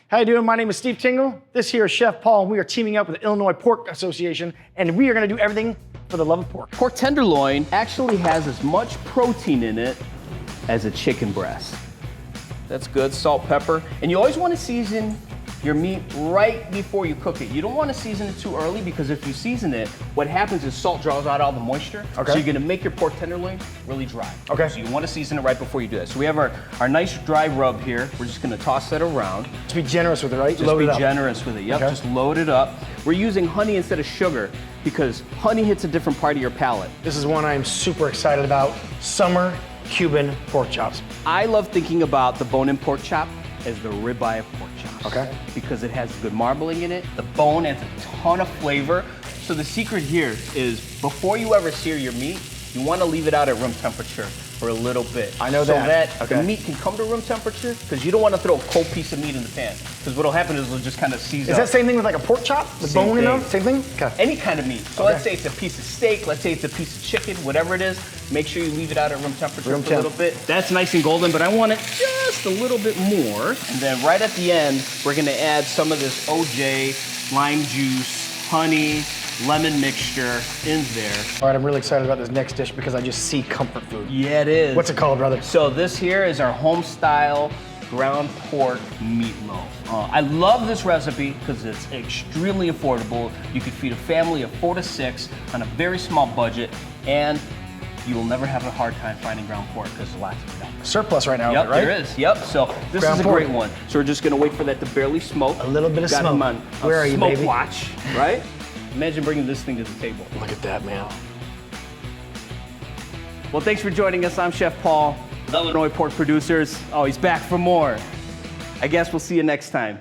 How you doing? My name is Steve Tingle. This here is Chef Paul, and we are teaming up with the Illinois Pork Association, and we are gonna do everything for the love of pork. Pork tenderloin actually has as much protein in it as a chicken breast. That's good, salt, pepper. And you always wanna season your meat right before you cook it. You don't wanna season it too early because if you season it, what happens is salt draws out all the moisture. Okay. So you're gonna make your pork tenderloin really dry. Okay. So you wanna season it right before you do that. So we have our nice dry rub here. We're just gonna toss that around. Just be generous with it, right? Just Load be it up. generous with it. Yep, Okay. just load it up. We're using honey instead of sugar because honey hits a different part of your palate. This is one I am super excited about. Summer Cuban pork chops. I love thinking about the bone-in pork chop as the ribeye of pork chops. Okay. Because it has good marbling in it. The bone adds a ton of flavor. So the secret here is before you ever sear your meat, you want to leave it out at room temperature for a little bit. I know so that. So that the meat can come to room temperature because you don't want to throw a cold piece of meat in the pan. Because what'll happen is it'll just kind of seize Is up. that same thing with like a pork chop? With Same bone in them? thing. Same thing? Okay. Any kind of meat. So Okay. let's say it's a piece of steak, let's say it's a piece of chicken, whatever it is, make sure you leave it out at room temperature Room for a temp. little bit. That's nice and golden, but I want it just a little bit more. And then right at the end, we're gonna add some of this OJ, lime juice, honey, lemon mixture in there. All right, I'm really excited about this next dish because I just see comfort food. Yeah, it is. What's it called, brother? So this here is our home style ground pork meatloaf. I love this recipe because it's extremely affordable. You could feed a family of 4 to 6 on a very small budget, and you will never have a hard time finding ground pork because there's lots of it out there. Surplus right now, Yep, right? there is. Yep. So this Ground is a pork. great one. So we're just gonna wait for that to barely smoke. A little bit of Got smoke. him on Where are you, smoke baby? watch, right? Imagine bringing this thing to the table. Look at that, man. Well, thanks for joining us. I'm Chef Paul, Illinois Pork Producers. Oh, he's back for more. I guess we'll see you next time.